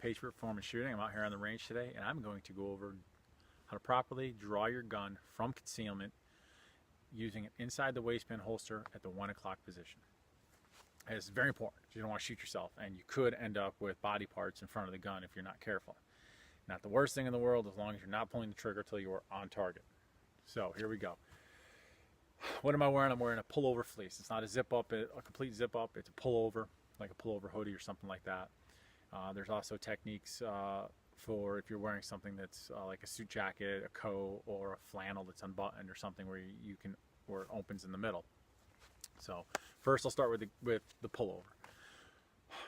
Patriot Performance Shooting. I'm out here on the range today, and I'm going to go over how to properly draw your gun from concealment using an inside the waistband holster at the 1 o'clock position. It's very important. You don't want to shoot yourself, and you could end up with body parts in front of the gun if you're not careful. Not the worst thing in the world as long as you're not pulling the trigger till you are on target. So here we go. What am I wearing? I'm wearing a pullover fleece. It's not a zip up, a complete zip up. It's a pullover, like a pullover hoodie or something like that. There's also techniques for if you're wearing something that's like a suit jacket, a coat, or a flannel that's unbuttoned or something where where it opens in the middle. So first I'll start with the pullover.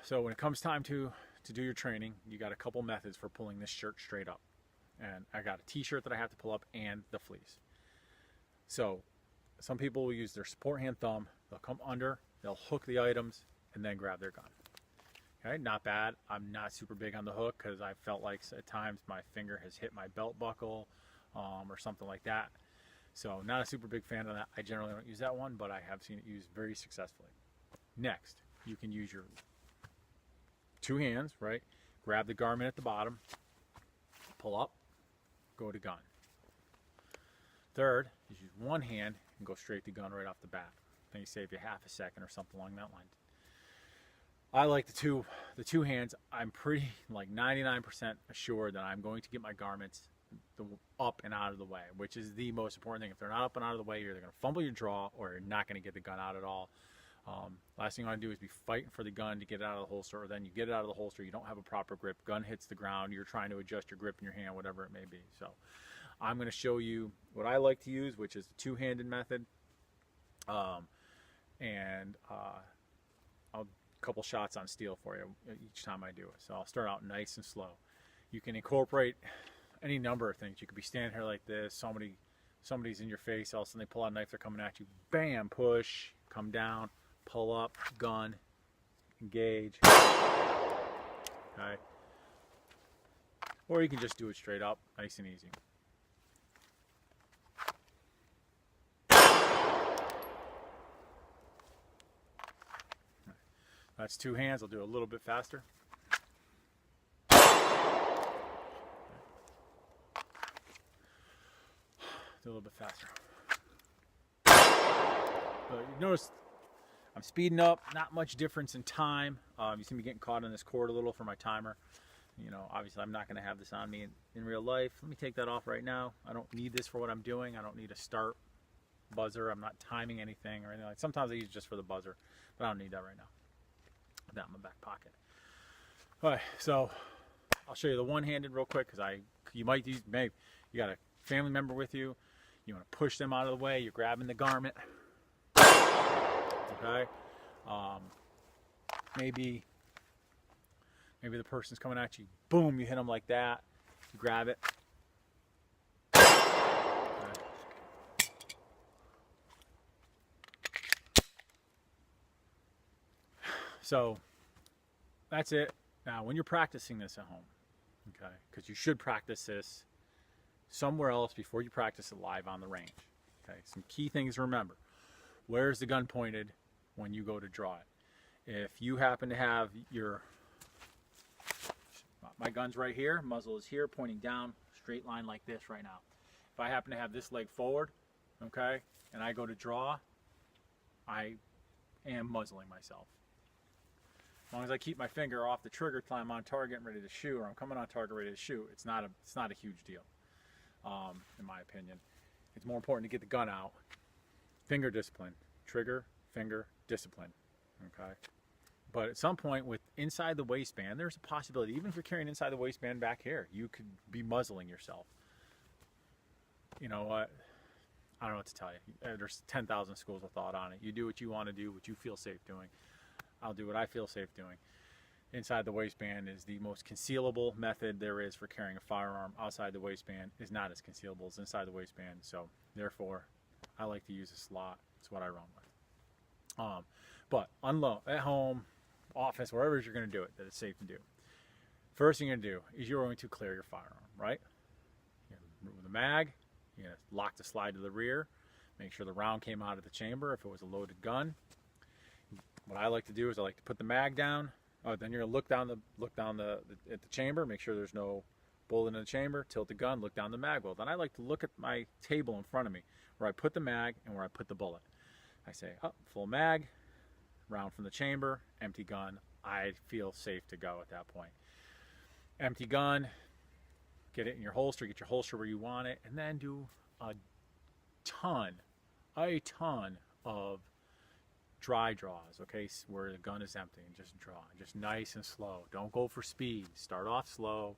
So when it comes time to do your training, you got a couple methods for pulling this shirt straight up. And I got a t-shirt that I have to pull up and the fleece. So some people will use their support hand thumb. They'll come under, they'll hook the items, and then grab their gun. Okay, not bad. I'm not super big on the hook because I felt like at times my finger has hit my belt buckle or something like that. So not a super big fan of that. I generally don't use that one, but I have seen it used very successfully. Next, you can use your two hands, right? Grab the garment at the bottom, pull up, go to gun. Third, is use one hand and go straight to gun right off the bat. Then you save you half a second or something along that line. I like the two hands. I'm pretty like 99% assured that I'm going to get my garments up and out of the way, which is the most important thing. If they're not up and out of the way, you're either going to fumble your draw or you're not going to get the gun out at all. Last thing you want to do is be fighting for the gun to get it out of the holster, or then you get it out of the holster, you don't have a proper grip, gun hits the ground, you're trying to adjust your grip in your hand, whatever it may be. So I'm going to show you what I like to use, which is the two-handed method. I'll couple shots on steel for you each time I do it. So I'll start out nice and slow. You can incorporate any number of things. You could be standing here like this, somebody's in your face, all of a sudden they pull out a knife, they're coming at you, bam, push, come down, pull up, gun, engage. Okay. Or you can just do it straight up, nice and easy. That's two hands. I'll do it a little bit faster. Do a little bit faster. You notice I'm speeding up. Not much difference in time. You see me getting caught in this cord a little for my timer. You know, obviously I'm not going to have this on me in real life. Let me take that off right now. I don't need this for what I'm doing. I don't need a start buzzer. I'm not timing anything or anything like that. Sometimes I use it just for the buzzer, but I don't need that right now. That in my back pocket. All right, so I'll show you the one-handed real quick because you might use, maybe you got a family member with you, you want to push them out of the way, you're grabbing the garment. Okay, maybe the person's coming at you, boom, you hit them like that, you grab it. So that's it. Now, when you're practicing this at home, okay, because you should practice this somewhere else before you practice it live on the range. Okay, some key things to remember. Where's the gun pointed when you go to draw it? If you happen to have my gun's right here, muzzle is here, pointing down, straight line like this right now. If I happen to have this leg forward, okay, and I go to draw, I am muzzling myself. As long as I keep my finger off the trigger till I'm on target and ready to shoot, or I'm coming on target ready to shoot, it's not a huge deal, in my opinion. It's more important to get the gun out. Finger discipline, trigger, finger discipline. Okay. But at some point, with inside the waistband, there's a possibility. Even if you're carrying inside the waistband back here, you could be muzzling yourself. You know what? I don't know what to tell you. There's 10,000 schools of thought on it. You do what you want to do, what you feel safe doing. I'll do what I feel safe doing. Inside the waistband is the most concealable method there is for carrying a firearm. Outside the waistband is not as concealable as inside the waistband. So therefore, I like to use a slot. It's what I run with. But unload at home, office, wherever you're going to do it, that it's safe to do. First thing you're going to do is you're going to clear your firearm, right? You remove the mag. You're going to lock the slide to the rear. Make sure the round came out of the chamber if it was a loaded gun. What I like to do is I like to put the mag down, Then you're gonna look down at the chamber, make sure there's no bullet in the chamber. Tilt the gun, look down the mag well. Then I like to look at my table in front of me, where I put the mag and where I put the bullet. I say, oh, full mag, round from the chamber, empty gun. I feel safe to go at that point. Empty gun, get it in your holster, get your holster where you want it, and then do a ton of dry draws, okay, where the gun is empty, and just draw, just nice and slow. Don't go for speed. Start off slow,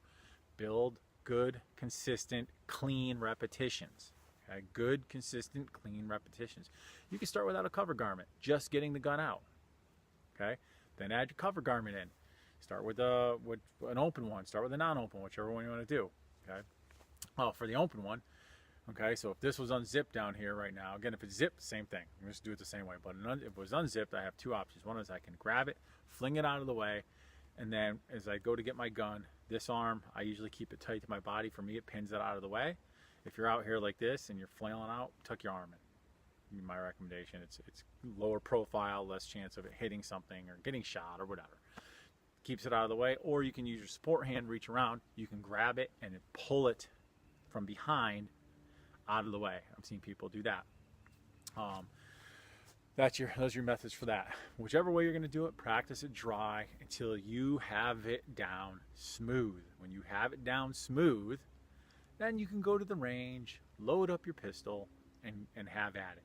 build good, consistent, clean repetitions. Okay? Good, consistent, clean repetitions. You can start without a cover garment, just getting the gun out. Okay, then add your cover garment in. Start with an open one. Start with a non-open, whichever one you want to do. Okay. Oh, for the open one. Okay, so if this was unzipped down here right now, again, if it's zipped, same thing. I'm just do it the same way. But if it was unzipped, I have two options. One is I can grab it, fling it out of the way, and then as I go to get my gun, this arm, I usually keep it tight to my body. For me, it pins it out of the way. If you're out here like this and you're flailing out, tuck your arm in. My recommendation, it's lower profile, less chance of it hitting something or getting shot or whatever. Keeps it out of the way. Or you can use your support hand, reach around. You can grab it and pull it from behind out of the way. I've seen people do that. Those are your methods for that. Whichever way you're going to do it, practice it dry until you have it down smooth. When you have it down smooth, then you can go to the range, load up your pistol, and have at it.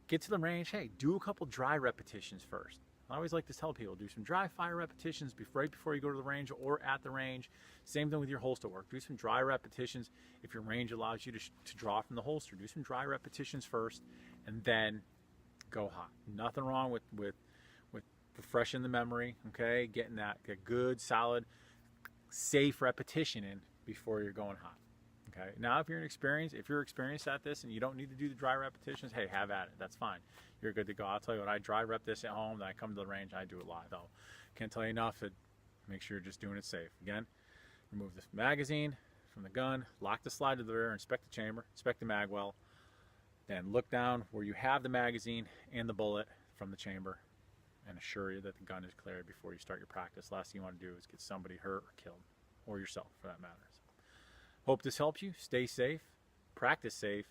Get to the range, hey, do a couple dry repetitions first. I always like to tell people, do some dry fire repetitions right before you go to the range or at the range. Same thing with your holster work. Do some dry repetitions. If your range allows you to draw from the holster, do some dry repetitions first, and then go hot. Nothing wrong with refreshing the memory, okay? Getting that good, solid, safe repetition in before you're going hot. Okay. Now, if you're experienced at this and you don't need to do the dry repetitions, hey, have at it. That's fine. You're good to go. I'll tell you what, I dry rep this at home, then I come to the range, I do it live. Though, can't tell you enough to make sure you're just doing it safe. Again, remove the magazine from the gun, lock the slide to the rear, inspect the chamber, inspect the mag well, then look down where you have the magazine and the bullet from the chamber, and assure you that the gun is cleared before you start your practice. Last thing you want to do is get somebody hurt or killed, or yourself for that matter. Hope this helps you. Stay safe. Practice safe.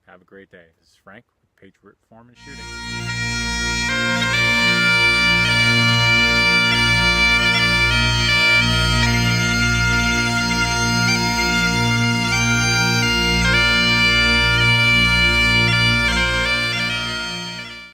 Have a great day. This is Frank with Patriot Performance Shooting.